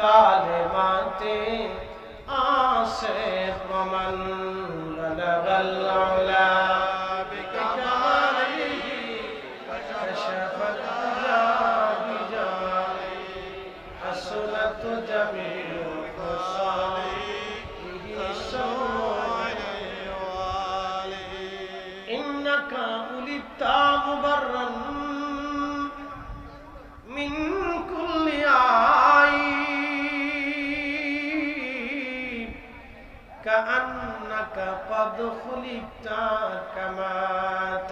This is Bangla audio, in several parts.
কালেমাতে আসে প্রমাণ বলগল উলা বিকামালিহি কাশাফাত জাবিজালি হাসনাত জামিউ খসালিহি সাওয়ালি ইন্নাকা উলিতা মুবাররান মিন কুল্লি আইব কাআন্নাকা قد خلقت كما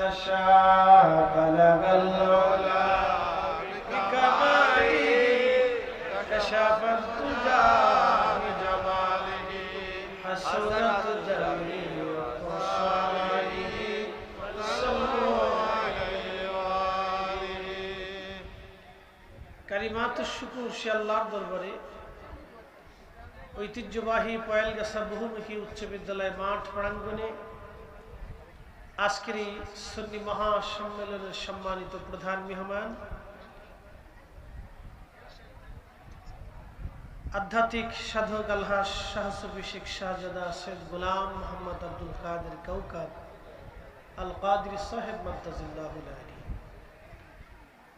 تشاء بلغ العلا بكماله كشف الدجى بجماله حسنت جميع خصاله صلوا عليه وآله কালিমাতুশ শুকর সে আল্লাহর দরবারে ঐতিহ্যবাহী পয়েলগাছা বহুমুখী উচ্চ বিদ্যালয় মাঠ প্রাঙ্গণে আজকের এই সুন্নি মহাসম্মেলনের সম্মানিত প্রধান মেহমান আধ্যাত্মিক সাধক আলহাজ শাহ সুফি শেখ শাহজাদা সৈয়দ গোলাম মোহাম্মদ আব্দুল কাদের কাউকাব আল কাদরি সাহেব মাদ্দাজিল্লাহুল আলী,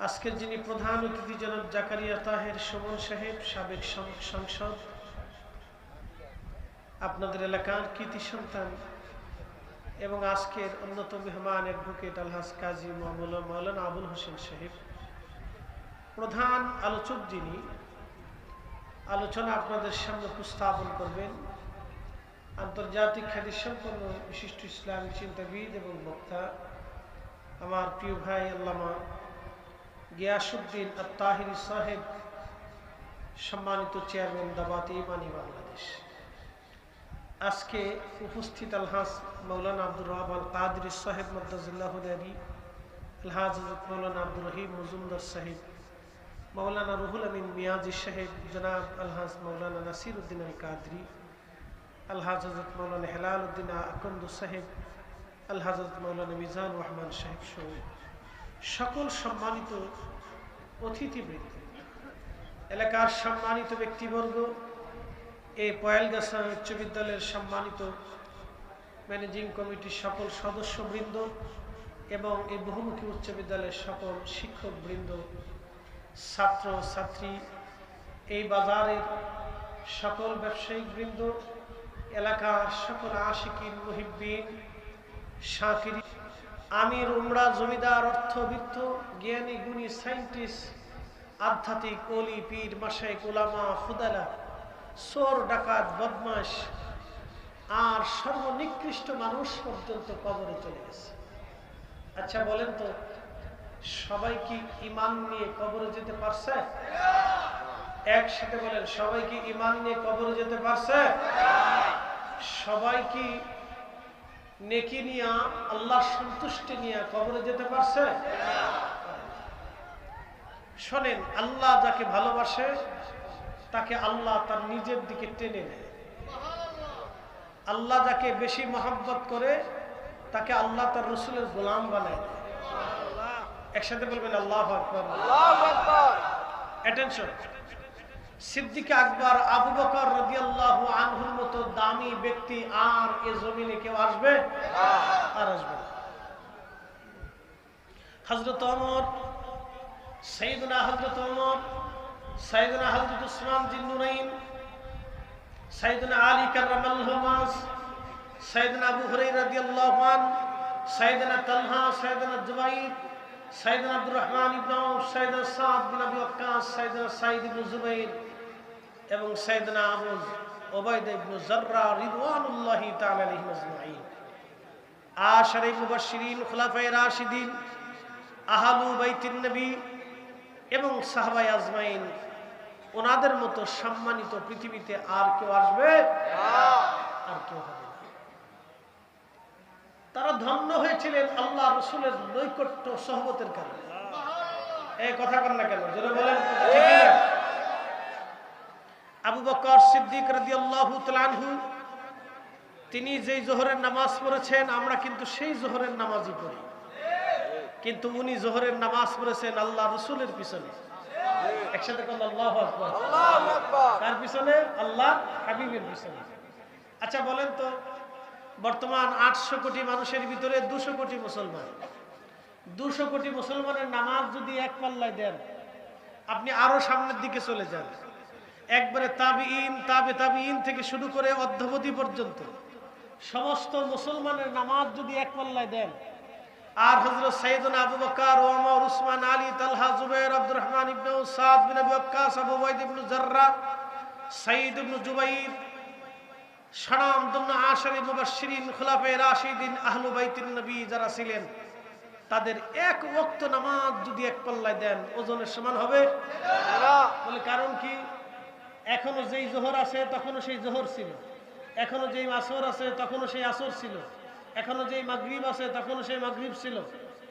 আজকের যিনি প্রধান অতিথি জনাব জাকারিয়া তাহের সুমন সাহেব সাবেক সংসদ, আপনাদের এলাকার কৃতি সন্তান এবং আজকের অন্যতম মেহমান অ্যাডভোকেট আলহাজ কাজী মাওলানা আবুল হোসেন সাহেব, প্রধান আলোচক যিনি আলোচনা আপনাদের সামনে উপস্থাপন করবেন আন্তর্জাতিক খ্যাতিসম্পন্ন বিশিষ্ট ইসলামী চিন্তাবিদ এবং বক্তা আমার প্রিয় ভাই আল্লামা গিয়াসউদ্দিন আত-তাহিরি সাহেব, সম্মানিত চেয়ারম্যান দাওয়াত ইমানি বাংলাদেশ। আজকে উপস্থিত আলহাজ মাওলানা আব্দুর রাহমান আল কাদরি সাহেব মাদ্দাজিল্লাহুল আলী, আলহাজ মাওলানা আব্দুর রহিম মজুমদার সাহেব, মাওলানা রুহুল আমিন মিয়াজি সাহেব, জনাব আলহাজ মাওলানা নাসির উদ্দিন আল কাদরি, আলহাজ হযরত মাওলানা হেলাল উদ্দিন আকন্দ সাহেব, আলহাজ হযরত মাওলানা মিজান রহমান সাহেব সহ সকল সম্মানিত অতিথিবৃন্দ, এলাকার সম্মানিত ব্যক্তিবর্গ, এই পয়েলগাছা উচ্চ বিদ্যালয়ের সম্মানিত ম্যানেজিং কমিটির সকল সদস্যবৃন্দ এবং এই বহুমুখী উচ্চ বিদ্যালয়ের সকল শিক্ষকবৃন্দ, ছাত্র ছাত্রী, এই বাজারের সকল ব্যবসায়িক বৃন্দ, এলাকার সকল আশিকিন মুহিব্বিন শাকিরিন, আমির উমরা জমিদার অর্থবিত্ত জ্ঞানী গুণী সায়েন্টিস্ট আধ্যাত্মিক ওলি পীর মাশায়েখ উলামা ফুদালা, চোর ডাকাত বদমাশ আর সর্বনিকৃষ্ট মানুষ পর্যন্ত কবরে চলে গেছে। আচ্ছা বলেন তো, সবাই কি ঈমান নিয়ে কবরে যেতে পারছে? একসাথে বলেন, সবাই কি ঈমান নিয়ে কবরে যেতে পারছে? সবাই কি নেকি নিয়ে আল্লাহর সন্তুষ্টি নিয়ে কবরে যেতে পারছে? শোনেন, আল্লাহ যাকে ভালোবাসে তাকে আল্লাহ তার নিজের দিকে টেনে নেয়। আল্লাহ যাকে বেশি মহব্বত করে তাকে আল্লাহ তার রসুলের গোলাম বানায়। একসাথে বলবেন আল্লাহু আকবার। অ্যাটেনশন, সিদ্দিক আকবর আবু বকর রাদিয়াল্লাহু আনহুর মতো দামি ব্যক্তি আর এ জমিনে কেউ আসবে? আর আসবে না। হযরত ওমর, সাইয়েদনা হযরত ওমর, সাইয়েদনা হযরত উসমান জিন্নুরাইন, সাইয়েদনা আলী কাররামাল্লাহু ওয়াজ, সাইয়েদনা আবু হুরায়রা রাদিয়াল্লাহু আনহু, সাইয়েদনা তালহা, সাইয়েদনা জুবাইর, সাইয়েদনা আব্দুর রহমান ইবনে আউফ, সাইয়েদনা সাদ বিন আবি ওয়াক্কাস, সাইয়েদনা সাঈদ ইবনে জুবাইর এবং সাইয়েদনা আবু উবাইদা ইবনে জাররা রিদওয়ানুল্লাহি তাআলা আলাইহিম আজমাইন। আশারে মুবাশশিরিন, খুলাফায়ে রাশিদিন, আহলু বাইতিন নবী এবং সাহাবায়ে আজমাইন, ওনাদের মতো সম্মানিত পৃথিবীতে আর কেউ আসবে? আর কেউ হবে না। তারা ধন্য হয়েছিলেন আল্লাহ রাসূলের নৈকট্য সহবতের কারণে। এই কথা বলেন না কেন? জোরে বলেন। আবু বকর সিদ্দিক রাদিয়াল্লাহু তাআলা আনহু, তিনি যেই জোহরের নামাজ পড়েছেন আমরা কিন্তু সেই জোহরের নামাজই পড়ি, কিন্তু উনি জোহরের নামাজ পড়েছেন আল্লাহ রাসূলের পিছনে। একসাথে বলেন আল্লাহু আকবার। পিছনে? আল্লাহ হাবিবের পিছনে। আচ্ছা বলেন তো, বর্তমান 800 কোটি মানুষের ভিতরে 200 কোটি মুসলমান। 200 কোটি মুসলমানের নামাজ যদি এক পাল্লায় দেন, আপনি আরো সামনের দিকে চলে যান, একবারে তাবিঈন, তাবিঈন থেকে শুরু করে অদ্যাবধি পর্যন্ত সমস্ত মুসলমানের নামাজ যদি এক পাল্লায় দেন, আর হযরত সাইয়েদনা আবু বকর, ওমর, উসমান, আলী, তালহা, জুবাইর, আব্দুর রহমান ইবনে সাদ বিন আবি ওয়াক্কাস, আবু উবাইদা ইবনে জাররাহ, সাঈদ ইবনে জুবাইর, সানামদুন আশারে মুবাশশিরিন, খুলাফায়ে রাশিদিন, আহলু বাইতিন নবী যারা ছিলেন, তাদের এক ওয়াক্ত নামাজ যদি এক পাল্লায় দেন, ওজনের সমান হবে না। বলে কারণ কি? এখনো যেই জোহর আছে তখনও সেই জোহর ছিল, এখনো যেই আসর আছে তখনও সেই আসর ছিল, এখনো যেই মাগরিব আছে তখনও সেই মাগরিব ছিল,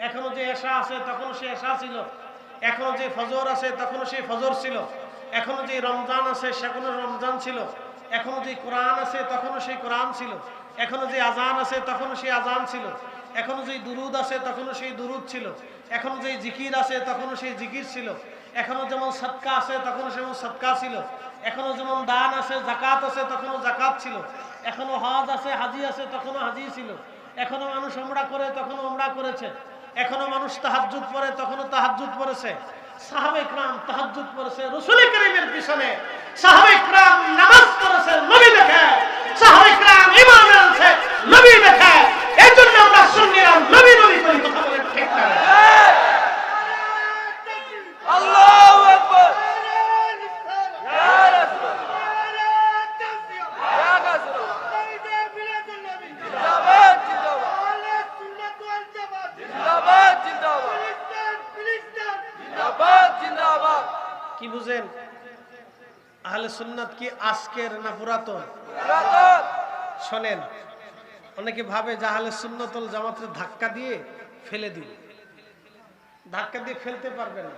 এখনো যে এশা আছে তখনও সেই এশা ছিল, এখনো যে ফজর আছে তখনও সেই ফজর ছিল, এখনো যে রমজান আছে সেখনো রমজান ছিল, এখনো যে কোরআন আছে তখনও সেই কোরআন ছিল, এখনো যে আজান আছে তখনও সেই আজান ছিল, এখনো যে দুরুদ আছে তখনও সেই দুরুদ ছিল, এখনো যে জিকির আছে তখনও সেই জিকির ছিল, এখনো যেমন সাদকা আছে তখনও সেমন সাদকা ছিল, এখনো যেমন দান আছে, যাকাত আছে তখনও যাকাত ছিল, এখনো হজ আছে, হাজি আছে তখনও হাজি ছিল, এখনো মানুষ উমরা করে তখনও উমরা করেছে, এখনো মানুষ তাহাজ্জুদ পড়ে তখনও তাহাজ্জুদ পড়েছে। সাহাবায়ে কেরাম তাহাজ্জুদ পড়েছে রাসূল কারীমের পিছনে, সাহাবায়ে কেরাম নামাজ পড়েছে নবী দেখে, সাহাবায়ে কেরাম ঈমান আনছে নবী দেখে। এজন্য আমরা সুন্নিরা নবী নবী করি, কথা বলেন ঠিক না? আল্লাহু আকবার। কি বুঝেন? আহলে সুন্নাত কি আজকের না পুরাতন? শোনেন, অনেকে ভাবে যে আহলে সুন্নাত ওয়াল জামাতের ধাক্কা দিয়ে ফেলে দিবে। ধাক্কা দিয়ে ফেলতে পারবে না।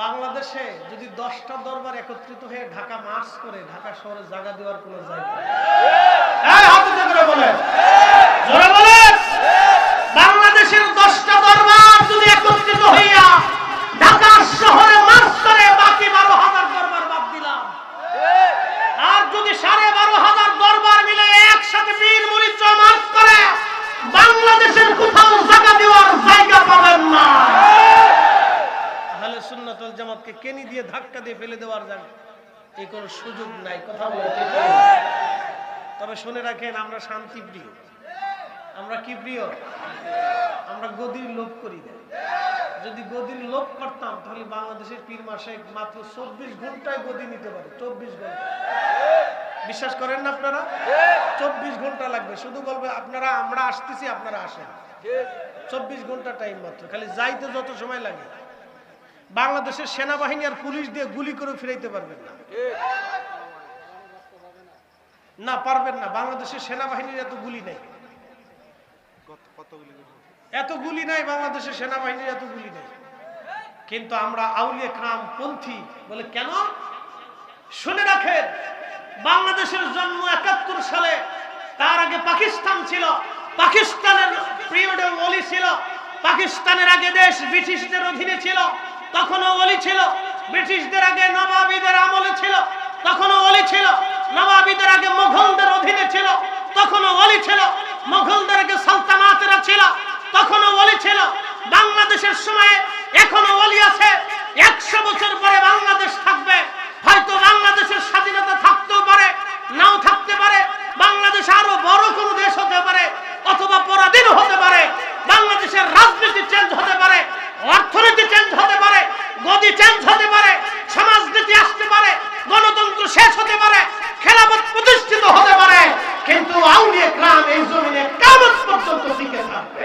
বাংলাদেশে যদি 10টা দরবার একত্রিত হয়ে ঢাকা মার্চ করে ঢাকা শহরে জায়গা দেওয়ার কোনো জায়গা নেই। বাংলাদেশের 10টা দরবার যদি একত্রিত হইয়া ঢাকা শহরে মার্চ করে, বাকি 12,000 দরবার বাদ দিলাম, আর যদি 12,500 দরবার মিলে একসাথে পীর মুরিদ মার্চ করে, বাংলাদেশের কোথাও জায়গা দেওয়ার জায়গা পাবেন না। আহলে সুন্নাত ওয়াল জামাতকে কেনি দিয়ে ধাক্কা দিয়ে ফেলে দেওয়ার জায়গা এই কোনো সুযোগ নাই। কথা বলে ঠিক। তবে শুনে রাখেন, আমরা শান্তি প্রিয়। আমরা কি প্রিয়? আমরা গদির লোভ করি না। যদি গদির লোভ করতাম তাহলে বাংলাদেশের পীর মাসে মাত্র 24 ঘন্টায় গদি নিতে পারে। 24 ঘন্টা। বিশ্বাস করেন না আপনারা? 24 ঘন্টা লাগবে। শুধু বলবে আপনারা আমরা আসতেছি, আপনারা আসেন। 24 ঘন্টা টাইম মাত্র। খালি যাইতে যত সময় লাগে। বাংলাদেশের সেনাবাহিনী আর পুলিশ দিয়ে গুলি করে ফিরাইতে পারবেন না। না, পারবেন না। বাংলাদেশের সেনাবাহিনীর এত গুলি নাই, এত গুলি নাই। বাংলাদেশের সেনাবাহিনীর এত গুলি নাই। কিন্তু আমরা আউলিয়া কেরাম পন্থী বলে কেন? শুনে রাখেন, বাংলাদেশের জন্ম 71 সালে। তার আগে পাকিস্তান ছিল। পাকিস্তানের পিরিয়ডে ওলি ছিল। পাকিস্তানের আগে দেশ ব্রিটিশদের অধীনে ছিল, তখনও ওলি ছিল। ব্রিটিশদের আগে নবাবীদের আমলে ছিল, তখনও ওলি ছিল। নবাবীদের আগে মুঘলদের অধীনে ছিল, তখনও ওলি ছিল। মুঘলদের আগে সালতানাতেরা ছিল, তখনও ওলি ছিল। বাংলাদেশের সময়ে এখনো ওলি আছে। 100 বছর পরে বাংলাদেশ থাকবে। হয়তো বাংলাদেশের স্বাধীনতা থাকতেও পারে, নাও থাকতে পারে। বাংলাদেশ আরো বড় কোনো দেশ হতে পারে, অথবা পরাধীন হতে পারে। বাংলাদেশের রাজনীতি চেঞ্জ হতে পারে, অর্থনীতি চেঞ্জ হতে পারে, গদি চেঞ্জ হতে পারে, সমাজনীতি আসতে পারে, গণতন্ত্র শেষ হতে পারে, খেলাফত প্রতিষ্ঠিত হতে পারে। কিন্তু আউলিয়া কেরাম এই জমিনে কিয়ামত পর্যন্ত টিকে থাকবে।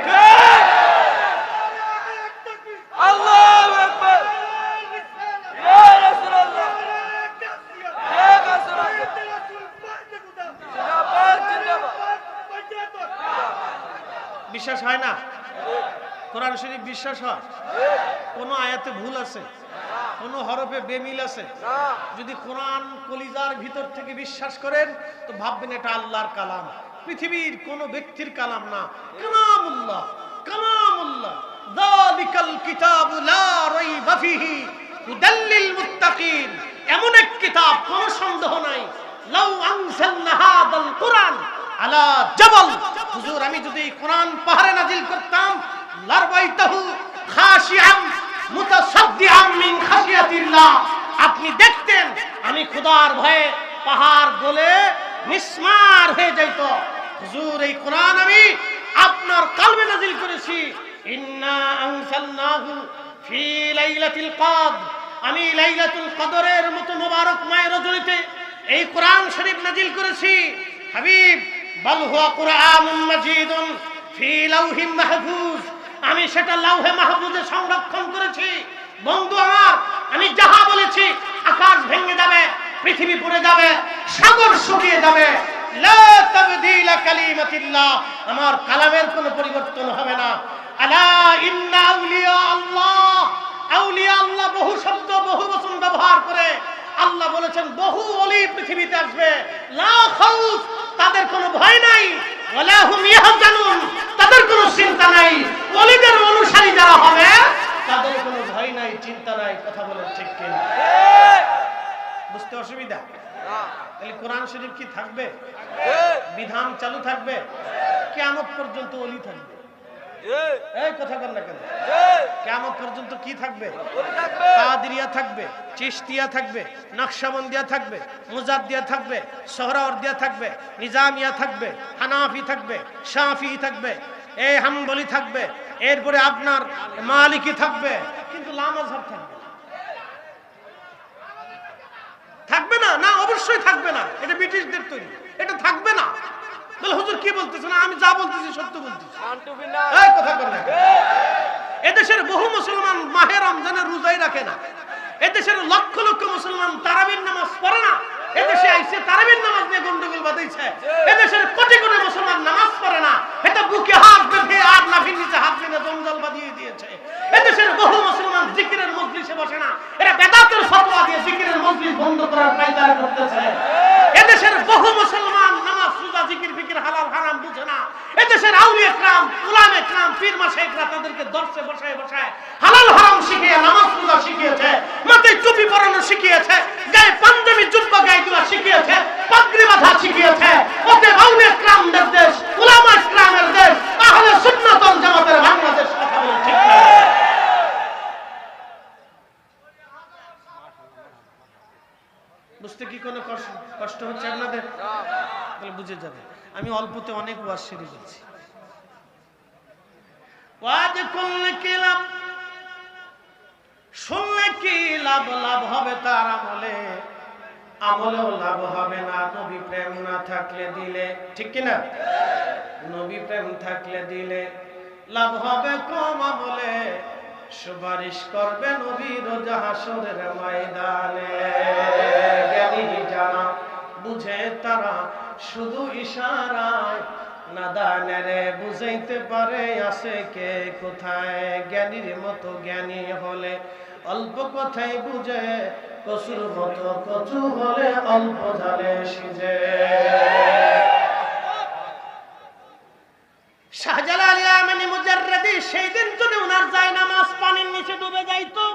আল্লাহু আকবার। ইয়া রাসূলুল্লাহ, ইয়া রাসূলুল্লাহ, জিন্দাবাদ জিন্দাবাদ। বিশ্বাস হয় না? কোরআন শরীফ বিশ্বাস হয়? কোন আয়াতে ভুল আছে? কোন হরফে বেমিল আছে? যদি কোরআন কলিজার ভিতর থেকে বিশ্বাস করেন তো ভাববেন এটা আল্লাহর কালাম, পৃথিবীর কোন ব্যক্তির কালাম না। কালামুল্লাহ, কালামুল্লাহ। যালিকাল কিতাবু লা রাইবা ফীহি হুদাল লিল মুত্তাকিন। এমন এক কিতাব, কোনো সন্দেহ নাই। লাউ আনজালনা হাদাল কুরআন আলা জাবাল, হুজুর আমি যদি কোরআন পাহাড়ে নাজিল করতাম, লারবাইতাহু খাশিআন মুতাসাদ্দিআন মিন খাশিয়াতিল্লাহ, আপনি দেখতেন আমি খোদার ভয়ে পাহাড় গলে মিসমার হয়ে যাইত। হুজুর এই কোরআন আমি আপনার কলবে নাজিল করেছি। ইন্না আনজালনাহু ফি লাইলাতিল কদর, আমি লাইলাতুল কদরের মতো মোবারকময় রজনীতে এই কোরআন শরীফ নাজিল করেছি। হাবিব বাল হুয়া কুরআনুন মাজিদুন ফি লাউহিম মাহফুজ, আমি সেটা লাউহে মাহফুজে সংরক্ষণ করেছি। বন্ধু আমার, আমি যাহা বলেছি আকাশ ভেঙে যাবে, পৃথিবী পুড়ে যাবে, সাগর শুকিয়ে যাবে, লা তাবদীলা কালিমাতিল্লাহ, আমার কালামের কোনো পরিবর্তন হবে না। আলা ইন্না আউলিয়া আল্লাহ, আউলিয়া আল্লাহ বহু শব্দ বহু বচন ব্যবহার করে। আল্লাহ বলেছেন বহু ওলি পৃথিবীতে আসবে, লা খাউফ, তাদের কোনো ভয় নাই, ওয়ালা হুম ইয়াহজানুন, তাদের কোনো চিন্তা নাই। ওলিদের অনুসারী যারা হবে তাদের কোনো ভয় নাই, চিন্তা নাই। কথা বলেন ঠিক কিনা? বুঝতে অসুবিধা? তাহলে কোরআন শরীফ কি থাকবে? বিধান চালু থাকবে, কিয়ামত পর্যন্ত ওলি থাকবে। এই কথা বল না কেন? কিয়ামত পর্যন্ত কি থাকবে? কাদেরিয়া থাকবে, চিশতিয়া থাকবে, নকশবন্দিয়া থাকবে, মুজাদ্দিয়া থাকবে, সোহরাওয়ার্দিয়া থাকবে, নিজামিয়া থাকবে, হানাফি থাকবে, শাফিঈ থাকবে, এই হাম্বলি থাকবে, এরপরে আপনার মালিকি থাকবে, কিন্তু লা মাযহাব থাকবে থাকবে না। না, অবশ্যই থাকবে না, এটা ব্রিটিশদের তৈরি, এটা থাকবে না। বলে হুজুর কি বলতেছেন? আমি যা বলতেছি সত্য বলতেছি। এই কথা বল না। এদেশের বহু মুসলমান মাহে রমজানের রোজাই রাখে না। এদেশের লক্ষ লক্ষ মুসলমান তারাবির নামাজ পড়ে না। এদেশে আইসে তারাবির নামাজ নিয়ে গন্ডগোল বাঁধাইছে। এদেশের কোটি কোটি মুসলমান নামাজ পড়ে না, এটা বুকে হাত বেঁধে আর নাভির নিচে হাত বেঁধে জঞ্জাল বাঁধিয়ে দিয়েছে। এদেশের বহু মুসলমান জিকিরের মজলিসে বসে না, এরা বেদাতের ফতোয়া দিয়ে জিকিরের মজলিস বন্ধ করার কায়দা করতেছে। এদেশের বহু মুসলমান নামাজ রোজা জিকির ফিকির হালাল হারাম বুঝে না। এদেশের আউলিয়া کرام, উলামা کرام, পীর মাশায়েখরা তাদেরকে দর্শে বসায় বসায় হালাল হারাম শিখিয়ে নামাজ রোজা শিখিয়েছে, মাথায় টুপি পরানো শিখিয়েছে, গায়ে পাঞ্জাবি জুব্বা গায়ে দেওয়া শিখিয়েছে, পাগড়ি বাঁধা শিখিয়েছে। অতএব আউলিয়া کرامদের দেশ, উলামা کرامের দেশ, আহলে সুন্নাত ওয়াল জামাতের বাংলাদেশ। কথা বলেন ঠিক না? বুঝতে কি কোনো কষ্ট হচ্ছে আপনাদের? তাহলে বুঝে যাবে আমি অল্পতে অনেক ওয়াজ শুরু করছি। ওয়াজ করলে কি লাভ, শুনলে কি লাভ? লাভ হবে তার আমলে, আমলেও লাভ হবে না নবী প্রেম না থাকলে দিলে। ঠিক কিনা? নবী প্রেম থাকলে দিলে লাভ হবে কম, আমলে সুপারিশ করবে নবী রোজ হাসরের ময়দানে। জ্ঞানী যারা বুঝে তারা শুধু ইশারায়, নাদানেরে বুঝাইতে পারে আছে কে কোথায়। জ্ঞানীর মতো জ্ঞানী হলে অল্প কথাই বুঝে, কচুর মতো কচু হলে অল্প ঝালে সিজে। শাহজালাল ইয়ামানি মুজাররদি সেই দিন যদি উনার জায়নামাজ পানির নিচে ডুবে যাইতো,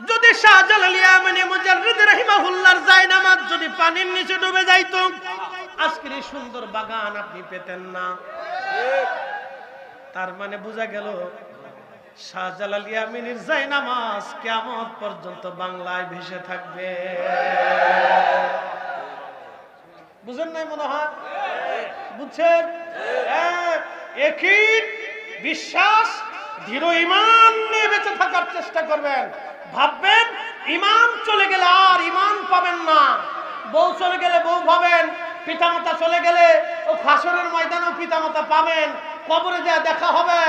যদি শাহজালাল ইয়ামানি মুজাররদি রাহিমাহুল্লাহর জায়নামাজ যদি পানির নিচে ডুবে যাইতো, আজকের এই সুন্দর বাগান আপনি পেতেন না। তার মানে বোঝা গেল শাহজালাল ইয়ামানির জায়নামাজ কিয়ামত পর্যন্ত বাংলায় ভেসে থাকবে। বুঝেন নাই মনে হয়? বুঝছেন? একই বিশ্বাস, দৃঢ় ঈমান নিয়ে বেঁচে থাকার চেষ্টা করবেন। ভাববেন ঈমান চলে গেলে আর ঈমান পাবেন না। বউ চলে গেলে বউ পাবেন, পিতামাতা চলে গেলে ও হাসরের ময়দানেও পিতামাতা পাবেন, কবরে যা দেখা হবে।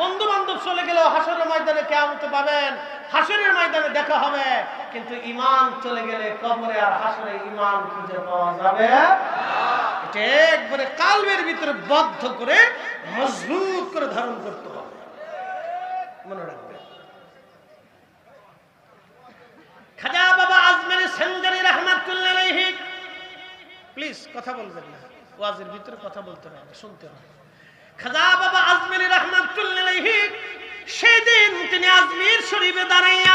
বন্ধু বান্ধব চলে গেলেও হাসরের ময়দানে কিয়ামতে পাবেন, হাসরের ময়দানে দেখা হবে। কিন্তু ঈমান চলে গেলে কবরে আর হাসরে ঈমান খুঁজে পাওয়া যাবে না। এটা একবারে কালবের ভিতরে বদ্ধ করে মজবুত করে ধারণ করতে হবে, মনে রাখবেন। খাজা বাবা আজমের সেনজারি রাহমাতুল্লাহ আলাইহি, প্লিজ কথা বলবেন না, ওয়াজের ভিতরে কথা বলতে হবে, শুনতে হবে। খাজা বাবা আজমের রাহমাতুল্লাহ আলাইহি সেদিন তিনি আজমির শরীফে দাঁড়াইয়া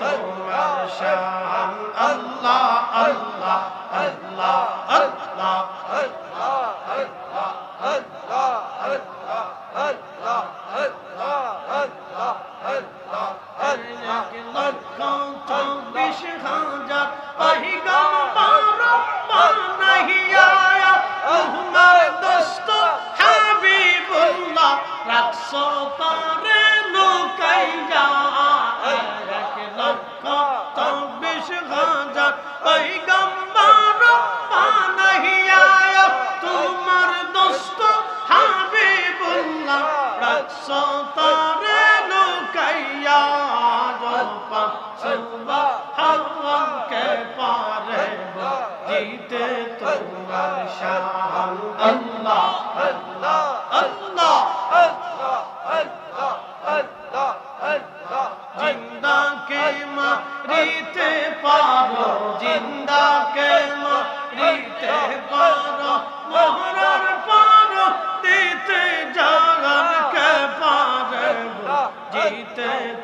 তোমার শান আল্লাহ আল্লাহ আল্লাহ আল্লাহ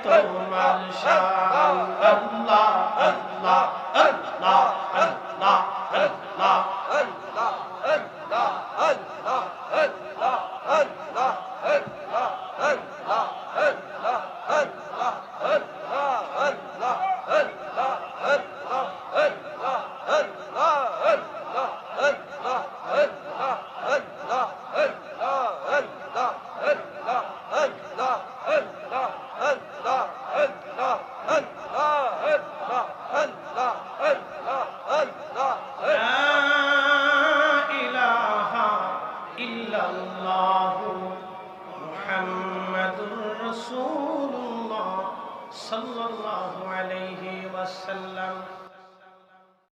তোমার শান আল্লাহ আল্লাহ